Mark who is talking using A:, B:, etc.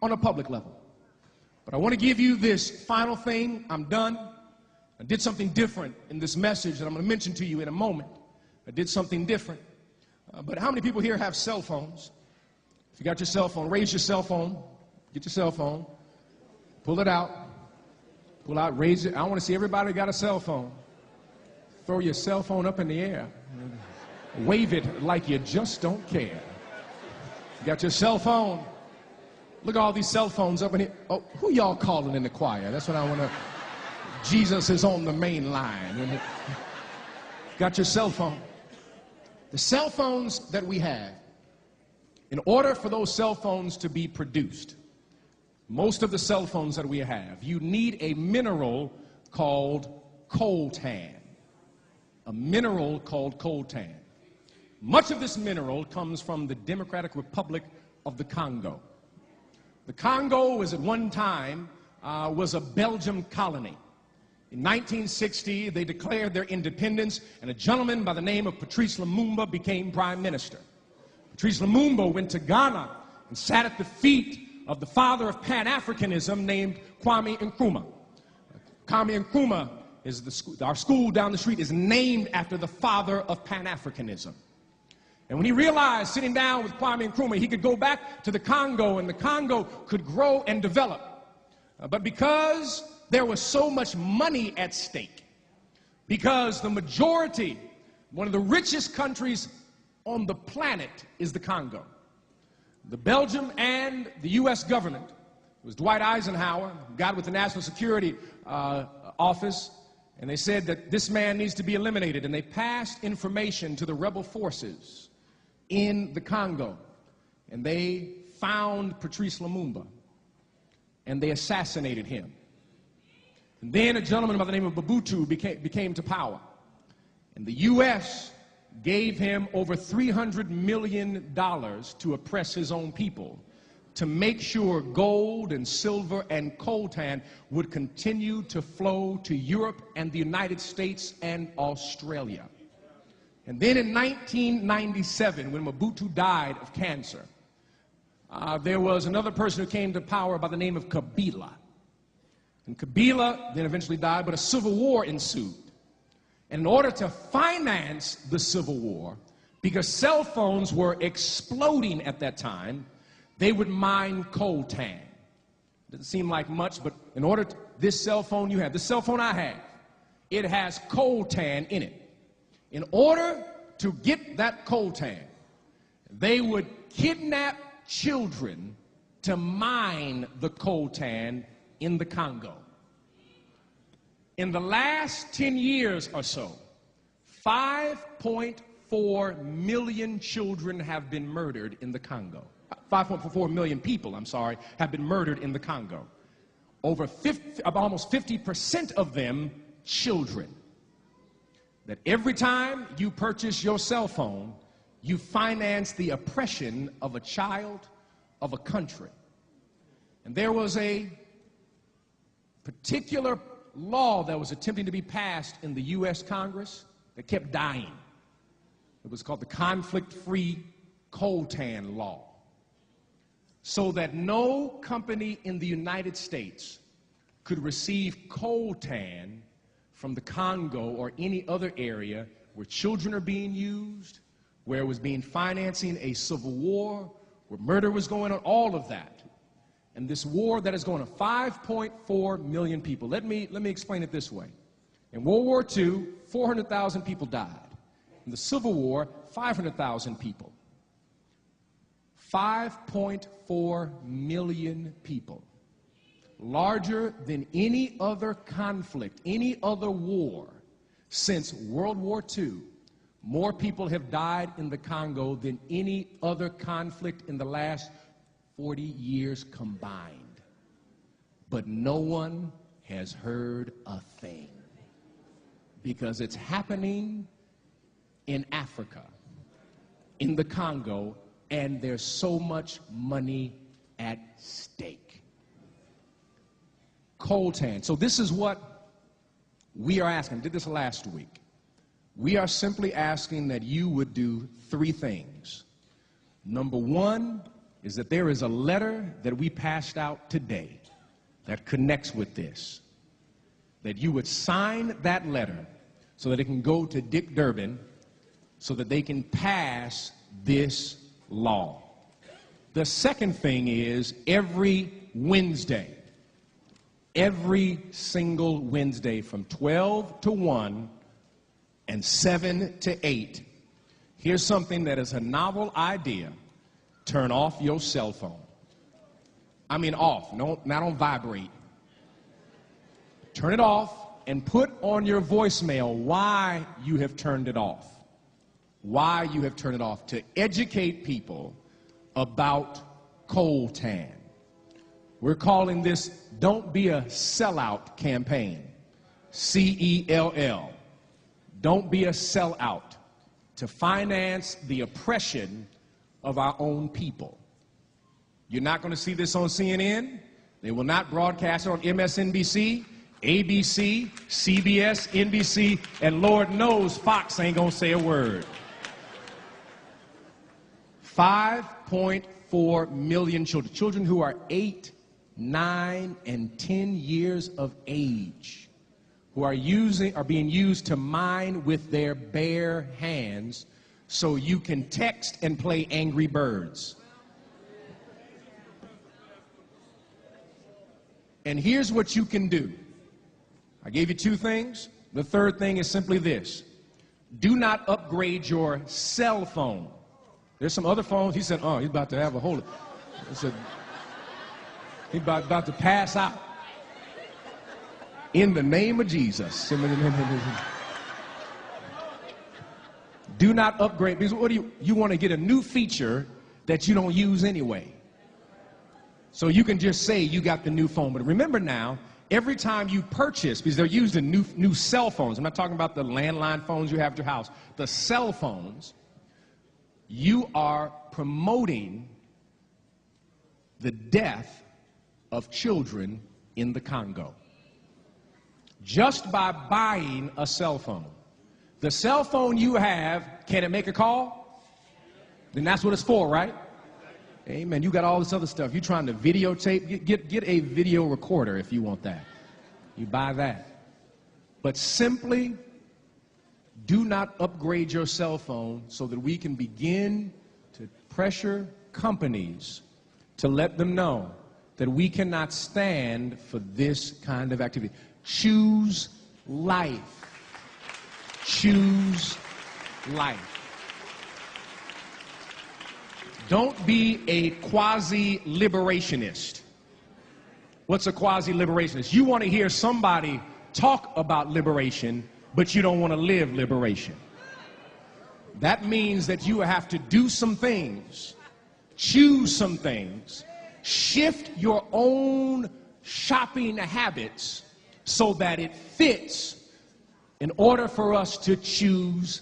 A: on a public level. But I want to give you this final thing. I'm done. I did something different in this message that I'm going to mention to you in a moment. I did something different. But how many people here have cell phones? If you got your cell phone, raise your cell phone. Get your cell phone. Pull it out. Pull out, raise it. I want to see everybody got a cell phone. Throw your cell phone up in the air. Wave it like you just don't care. You got your cell phone. Look at all these cell phones up in here. Oh, who y'all calling in the choir? That's what I want to. Jesus is on the main line. Got your cell phone. The cell phones that we have, in order for those cell phones to be produced, most of the cell phones that we have, you need a mineral called coltan. A mineral called coltan. Much of this mineral comes from the Democratic Republic of the Congo. The Congo was at one time was a Belgian colony. In 1960, they declared their independence, and a gentleman by the name of Patrice Lumumba became prime minister. Patrice Lumumba went to Ghana and sat at the feet of the father of Pan-Africanism named Kwame Nkrumah. Kwame Nkrumah is our school down the street is named after the father of Pan-Africanism. And when he realized, sitting down with Kwame Nkrumah, he could go back to the Congo, and the Congo could grow and develop. But because there was so much money at stake, because the majority, one of the richest countries on the planet is the Congo, the Belgium and the U.S. government, it was Dwight Eisenhower, got with the National Security Office, and they said that this man needs to be eliminated, and they passed information to the rebel forces in the Congo, and they found Patrice Lumumba, and they assassinated him. And then a gentleman by the name of Mobutu became to power, and the U.S. gave him over $300 million to oppress his own people, to make sure gold and silver and coltan would continue to flow to Europe and the United States and Australia. And then in 1997, when Mobutu died of cancer, there was another person who came to power by the name of Kabila. And Kabila then eventually died, but a civil war ensued. And in order to finance the civil war, because cell phones were exploding at that time, they would mine coltan. Doesn't seem like much, but in order to, this cell phone you have, the cell phone I have, it has coltan in it. In order to get that coltan, they would kidnap children to mine the coltan in the Congo. In the last 10 years or so, 5.4 million children have been murdered in the Congo. 5.4 million people, I'm sorry, have been murdered in the Congo. Almost 50% of them children. That every time you purchase your cell phone, you finance the oppression of a child, of a country. And there was a particular law that was attempting to be passed in the U.S. Congress that kept dying. It was called the Conflict-Free Coltan Law. So that no company in the United States could receive coltan from the Congo or any other area where children are being used, where it was being financing a civil war, where murder was going on, all of that. And this war that is going on, 5.4 million people. Let me explain it this way. In World War II, 400,000 people died. In the Civil War, 500,000 people. 5.4 million people. Larger than any other conflict, any other war since World War II. More people have died in the Congo than any other conflict in the last 40 years combined. But no one has heard a thing, because it's happening in Africa, in the Congo, and there's so much money at stake. Coltan. So this is what we are asking. I did this last week. We are simply asking that you would do three things. Number one, is that there is a letter that we passed out today that connects with this. That you would sign that letter so that it can go to Dick Durbin so that they can pass this law. The second thing is every Wednesday, every single Wednesday from 12 to 1 and 7 to 8, here's something that is a novel idea. Turn off your cell phone. I mean off, not on vibrate. Turn it off and put on your voicemail why you have turned it off. Why you have turned it off, to educate people about coltan. We're calling this Don't Be a Sellout campaign. C-E-L-L. Don't be a sellout, to finance the oppression of our own people. You're not going to see this on CNN. They will not broadcast it on MSNBC, ABC, CBS, NBC, and Lord knows Fox ain't going to say a word. 5.4 million children who are 8, 9, and 10 years of age, who are being used to mine with their bare hands so you can text and play Angry Birds. And here's what you can do. I gave you 2 things. The third thing is simply this. Do not upgrade your cell phone. There's some other phones. He said, oh, he's about to have a hold of it. He said, he's about to pass out. In the name of Jesus. Do not upgrade. Because what do you want to get a new feature that you don't use anyway. So you can just say you got the new phone. But remember now, every time you purchase, because they're used in new cell phones. I'm not talking about the landline phones you have at your house. The cell phones, you are promoting the death of children in the Congo. Just by buying a cell phone. The cell phone you have, can it make a call? Then that's what it's for, right? Amen. You got all this other stuff. You're trying to videotape. Get a video recorder if you want that. You buy that. But simply do not upgrade your cell phone so that we can begin to pressure companies to let them know that we cannot stand for this kind of activity. Choose life. Choose life. Don't be a quasi-liberationist. What's a quasi-liberationist? You want to hear somebody talk about liberation, but you don't want to live liberation. That means that you have to do some things, choose some things, shift your own shopping habits so that it fits in order for us to choose